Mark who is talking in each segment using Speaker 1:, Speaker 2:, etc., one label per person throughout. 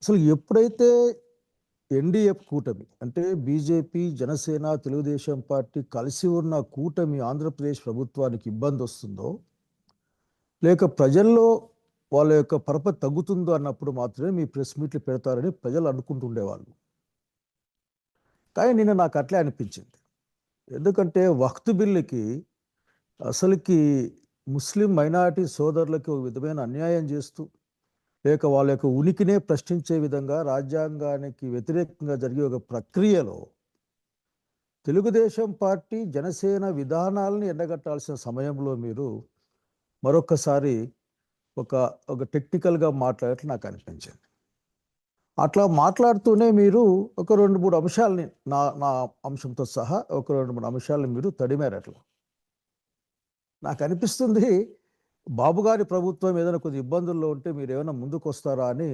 Speaker 1: అసలు ఎప్పుడైతే ఎన్డీఎఫ్ కూటమి అంటే బీజేపీ, జనసేన, తెలుగుదేశం పార్టీ కలిసి ఉన్న కూటమి ఆంధ్రప్రదేశ్ ప్రభుత్వానికి ఇబ్బంది వస్తుందో, లేక ప్రజల్లో వాళ్ళ యొక్క పరపతి తగ్గుతుందో అన్నప్పుడు మాత్రమే మీ ప్రెస్ మీట్లు పెడతారని ప్రజలు అనుకుంటుండేవాళ్ళు. కానీ నిన్న నాకు అట్లే అనిపించింది. ఎందుకంటే వక్త్ బిల్లుకి అసలుకి ముస్లిం మైనారిటీ సోదరులకి ఒక విధమైన అన్యాయం చేస్తూ, లేక వాళ్ళ యొక్క ఉనికినే ప్రశ్నించే విధంగా రాజ్యాంగానికి వ్యతిరేకంగా జరిగే ఒక ప్రక్రియలో తెలుగుదేశం పార్టీ, జనసేన విధానాలను ఎండగట్టాల్సిన సమయంలో మీరు మరొకసారి ఒక ఒక టెక్నికల్గా మాట్లాడేట్లు నాకు అనిపించింది. అట్లా మాట్లాడుతూనే మీరు ఒక 2-3 అంశాలని నా నా అంశంతో సహా ఒక 2-3 అంశాలను మీరు తడిమారు. అట్లా నాకు అనిపిస్తుంది, బాబు గారి ప్రభుత్వం ఏదైనా కొద్ది ఇబ్బందుల్లో ఉంటే మీరు ఏమైనా ముందుకు వస్తారా అని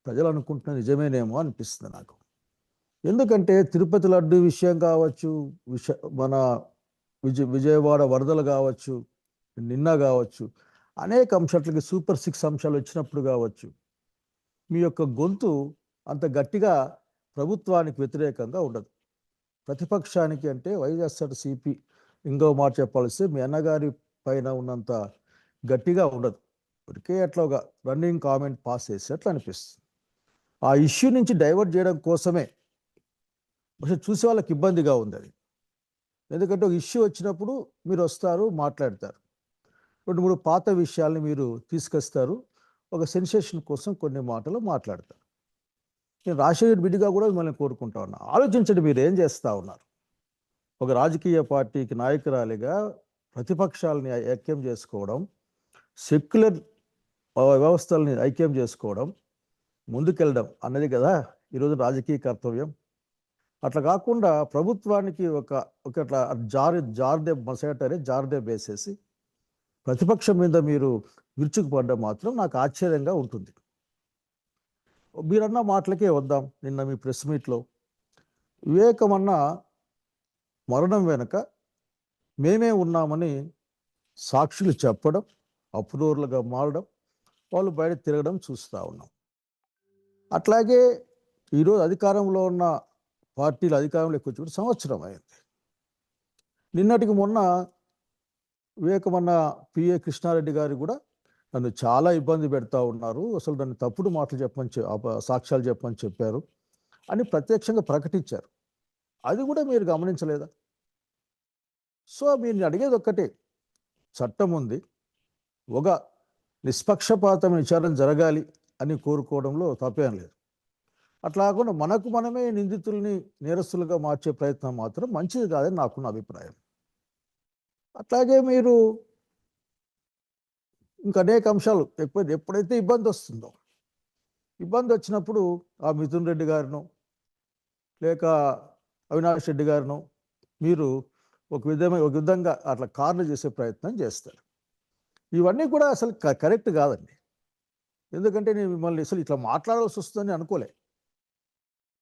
Speaker 1: ప్రజలు అనుకుంటున్న నిజమేనేమో అనిపిస్తుంది నాకు. ఎందుకంటే తిరుపతి లడ్డు విషయం కావచ్చు, మన విజయవాడ వరదలు కావచ్చు, నిన్న కావచ్చు, అనేక అంశాలకి సూపర్ 6 అంశాలు వచ్చినప్పుడు కావచ్చు, మీ యొక్క గొంతు అంత గట్టిగా ప్రభుత్వానికి వ్యతిరేకంగా ఉండదు. ప్రతిపక్షానికి అంటే వైఎస్ఆర్సీపీ ఇంకో మాట చెప్పాల్సి మీ అన్నగారి పైన ఉన్నంత గట్టిగా ఉండదు. ఇప్పటికే అట్లా ఒక రన్నింగ్ కామెంట్ పాస్ చేసేట్లు అనిపిస్తుంది. ఆ ఇష్యూ నుంచి డైవర్ట్ చేయడం కోసమే പക്ഷെ చూసే వాళ్ళకి ఇబ్బందిగా ఉంది అది. ఎందుకంటే ఒక ఇష్యూ వచ్చినప్పుడు మీరు వస్తారు, మాట్లాడతారు, 2-3 పాత విషయాల్ని మీరు తీసుకొస్తారు, ఒక సెన్సేషన్ కోసం కొన్ని మాటలు మాట్లాడతారు. నేను రాజశేఖర్ బిడ్డగా కూడా మిమ్మల్ని కోరుకుంటా ఉన్నా, ఆలోచించండి మీరు ఏం చేస్తూ ఉన్నారు. ఒక రాజకీయ పార్టీకి నాయకురాలిగా ప్రతిపక్షాలని ఐక్యం చేసుకోవడం, సెక్యులర్ వ్యవస్థల్ని ఐక్యం చేసుకోవడం, ముందుకెళ్ళడం అన్నది కదా ఈరోజు రాజకీయ కర్తవ్యం. అట్లా కాకుండా ప్రభుత్వానికి ఒకట్లా జార్దే మసగటరే జార్దే వేసేసి ప్రతిపక్షం మీద మీరు విరుచుకుపడ్డం మాత్రం నాకు ఆశ్చర్యంగా ఉంటుంది. మీరన్న మాటలకే వద్దాం. నిన్న మీ ప్రెస్ మీట్లో వివేకమన్న మరణం వెనుక మేమే ఉన్నామని సాక్షులు చెప్పడం, అప్రూవర్లుగా మారడం, వాళ్ళు బయట తిరగడం చూస్తూ ఉన్నాం. అట్లాగే ఈరోజు అధికారంలో ఉన్న పార్టీలు అధికారంలోకి వచ్చి కూడా సంవత్సరం అయింది. నిన్నటికి మొన్న వివేకమన్న పిఏ కృష్ణారెడ్డి గారు కూడా నన్ను చాలా ఇబ్బంది పెడతా ఉన్నారు, అసలు నన్ను తప్పుడు మాటలు చెప్పమని సాక్ష్యాలు చెప్పమని చెప్పారు అని ప్రత్యక్షంగా ప్రకటించారు. అది కూడా మీరు గమనించలేదా? సో మీరు అడిగేది ఒక్కటే, చట్టం ఉంది, ఒక నిష్పక్షపాతమైన విచారణ జరగాలి అని కోరుకోవడంలో తప్పేం లేదు. అట్లా కాకుండా మనకు మనమే నిందితుల్ని నేరస్తులుగా మార్చే ప్రయత్నం మాత్రం మంచిది కాదని నాకున్న అభిప్రాయం. అట్లాగే మీరు ఇంకా అనేక అంశాలు ఎప్పుడైతే ఇబ్బంది వస్తుందో, ఇబ్బంది వచ్చినప్పుడు ఆ మిథున్ రెడ్డి గారిను లేక అవినాష్ రెడ్డి గారిను మీరు ఒక విధంగా అట్లా కార్లు చేసే ప్రయత్నం చేస్తారు. ఇవన్నీ కూడా అసలు కరెక్ట్ కాదండి. ఎందుకంటే నేను మిమ్మల్ని అసలు ఇట్లా మాట్లాడాల్సి వస్తుందని అనుకోలే.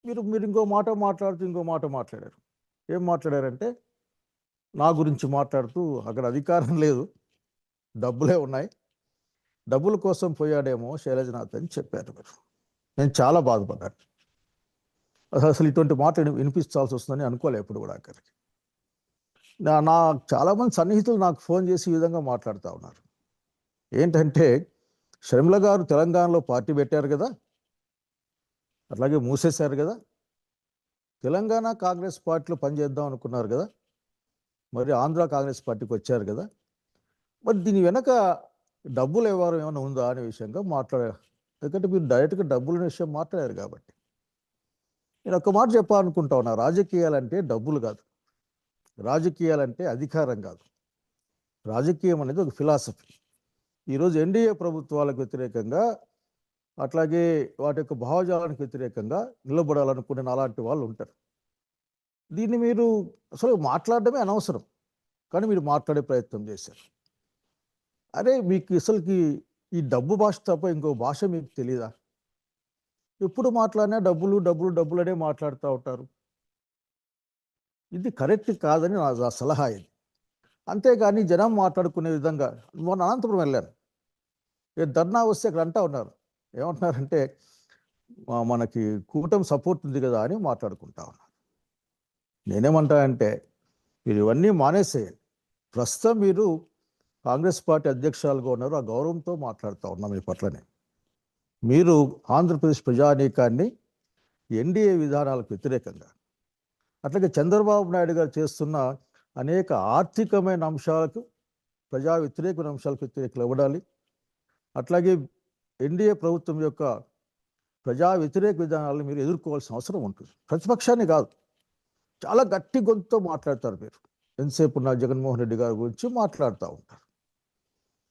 Speaker 1: మీరు ఇంకో మాట మాట్లాడుతూ ఇంకో మాట మాట్లాడారు. ఏం మాట్లాడారంటే, నా గురించి మాట్లాడుతూ అక్కడ అధికారం లేదు, డబ్బులే ఉన్నాయి, డబ్బుల కోసం పోయాడేమో శైలజనాథ్ అని చెప్పారు మీరు. నేను చాలా బాధపడ్డాను. అసలు ఇటువంటి మాట వినిపించాల్సి వస్తుందని అనుకోలే ఎప్పుడు కూడా. అక్కడికి నా చాలామంది సన్నిహితులు నాకు ఫోన్ చేసి ఈ విధంగా మాట్లాడుతూ ఉన్నారు. ఏంటంటే, షర్మిల గారు తెలంగాణలో పార్టీ పెట్టారు కదా, అట్లాగే మూసేశారు కదా, తెలంగాణ కాంగ్రెస్ పార్టీలో పనిచేద్దాం అనుకున్నారు కదా, మరి ఆంధ్ర కాంగ్రెస్ పార్టీకి వచ్చారు కదా, మరి దీని వెనక డబ్బులు వ్యవహారం ఏమైనా ఉందా అనే విషయంగా మాట్లాడారు. ఎందుకంటే మీరు డైరెక్ట్గా డబ్బుల విషయం మాట్లాడారు కాబట్టి. నేను ఒక మాట చెప్పాలనుకుంటా ఉన్నా, రాజకీయాలంటే డబ్బులు కాదు, రాజకీయాలంటే అధికారం కాదు, రాజకీయం అనేది ఒక ఫిలాసఫీ. ఈరోజు ఎన్డీఏ ప్రభుత్వాలకు వ్యతిరేకంగా, అట్లాగే వాటి యొక్క భావజాలానికి వ్యతిరేకంగా నిలబడాలనుకునే అలాంటి వాళ్ళు ఉంటారు. దీన్ని మీరు అసలు మాట్లాడడమే అనవసరం, కానీ మీరు మాట్లాడే ప్రయత్నం చేశారు. అరే మీకు అసలుకి ఈ డబ్బు భాష తప్ప ఇంకో భాష మీకు తెలీదా? ఎప్పుడు మాట్లాడినా డబ్బులు డబ్బులు డబ్బులు అనే మాట్లాడుతూ ఉంటారు. ఇది కరెక్ట్ కాదని నా సలహా ఇది. అంతేగాని జనం మాట్లాడుకునే విధంగా. మొన్న అనంతపురం వెళ్ళాను, ధర్నా వస్తే అక్కడ అంటా ఉన్నారు, ఏమంటున్నారంటే మనకి కూటమి సపోర్ట్ ఉంది కదా అని మాట్లాడుకుంటా ఉన్నాను. నేనేమంటా అంటే మీరు ఇవన్నీ మానేసేయండి. ప్రస్తుతం మీరు కాంగ్రెస్ పార్టీ అధ్యక్షురాలుగా ఉన్నారు, ఆ గౌరవంతో మాట్లాడుతూ ఉన్నాం మీ పట్లనే. మీరు ఆంధ్రప్రదేశ్ ప్రజానీకాన్ని ఎన్డీఏ విధానాలకు వ్యతిరేకంగా, అట్లాగే చంద్రబాబు నాయుడు గారు చేస్తున్న అనేక ఆర్థికమైన అంశాలకు, ప్రజా వ్యతిరేకమైన అంశాలకు వ్యతిరేకలు ఇవ్వడాలి. అట్లాగే ఎన్డీఏ ప్రభుత్వం యొక్క ప్రజా వ్యతిరేక విధానాలను మీరు ఎదుర్కోవాల్సిన అవసరం ఉంటుంది. ప్రతిపక్షాన్ని కాదు, చాలా గట్టి గొంతుతో మాట్లాడతారు మీరు. ఎంతసేపు ఉన్న జగన్మోహన్ రెడ్డి గారి గురించి మాట్లాడుతూ ఉంటారు.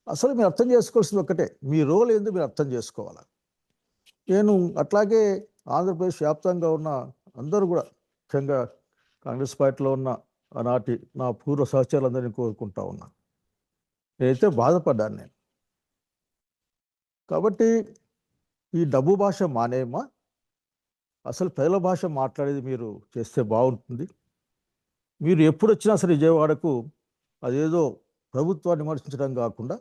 Speaker 1: అసలు మీరు అర్థం చేసుకోవాల్సింది ఒక్కటే, మీ రోల్ ఏందో మీరు అర్థం చేసుకోవాలి. నేను అట్లాగే ఆంధ్రప్రదేశ్ వ్యాప్తంగా ఉన్న అందరూ కూడా, ముఖ్యంగా కాంగ్రెస్ పార్టీలో ఉన్న ఆనాటి నా పూర్వ సహచరులందరినీ కోరుకుంటా ఉన్నా. నేనైతే బాధపడ్డాను నేను. కాబట్టి ఈ డబ్బు భాష మానేయమా, అసలు ప్రజల భాష మాట్లాడేది మీరు చేస్తే బాగుంటుంది. మీరు ఎప్పుడు వచ్చినా సరే విజయవాడకు అదేదో ప్రభుత్వాన్ని విమర్శించడం కాకుండా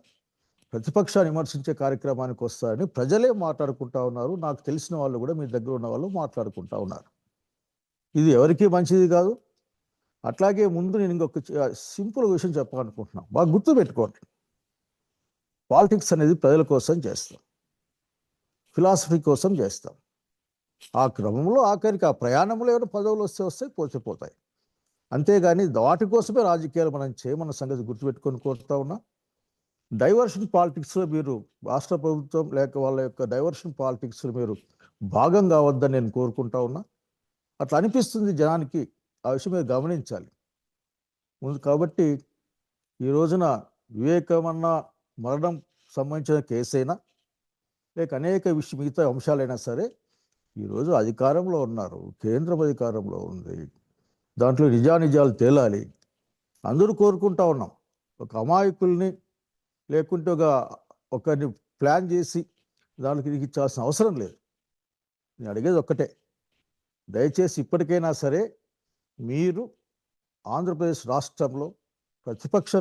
Speaker 1: ప్రతిపక్షాన్ని విమర్శించే కార్యక్రమానికి వస్తారని ప్రజలే మాట్లాడుకుంటా ఉన్నారు. నాకు తెలిసిన వాళ్ళు కూడా మీ దగ్గర ఉన్న వాళ్ళు మాట్లాడుకుంటా ఉన్నారు. ఇది ఎవరికీ మంచిది కాదు. అట్లాగే ముందు నేను ఇంకొక సింపుల్ విషయం చెప్పాలనుకుంటున్నాను. బాగా గుర్తుపెట్టుకోండి, పాలిటిక్స్ అనేది ప్రజల కోసం చేస్తాం, ఫిలాసఫీ కోసం చేస్తాం. ఆ క్రమంలో ఆఖరికి ఆ ప్రయాణంలో ఏమైనా పదవులు వస్తాయి, పోతాయి. అంతేగాని వాటి కోసమే రాజకీయాలు మనం చేయమన్న సంగతి గుర్తుపెట్టుకొని కోరుతా ఉన్నా. డైవర్షన్ పాలిటిక్స్లో మీరు, రాష్ట్ర ప్రభుత్వం లేక వాళ్ళ యొక్క డైవర్షన్ పాలిటిక్స్లో మీరు భాగం కావద్దని నేను కోరుకుంటా ఉన్నా. అట్లా అనిపిస్తుంది జనానికి, ఆ విషయం మీరు గమనించాలి ముందు. కాబట్టి ఈ రోజున వివేకమన్న మరణం సంబంధించిన కేసైనా లేక అనేక మిగతా అంశాలైనా సరే, ఈరోజు అధికారంలో ఉన్నారు, కేంద్రం అధికారంలో ఉంది, దాంట్లో నిజానిజాలు తేలాలి. అందరూ కోరుకుంటా ఉన్నాం. ఒక అమాయకుల్ని లేకుంటే ఒకరిని ప్లాన్ చేసి దానికి ఇచ్చాల్సిన అవసరం లేదు. నేను అడిగేది ఒక్కటే, దయచేసి ఇప్పటికైనా సరే మీరు ఆంధ్రప్రదేశ్ రాష్ట్రంలో ప్రతిపక్ష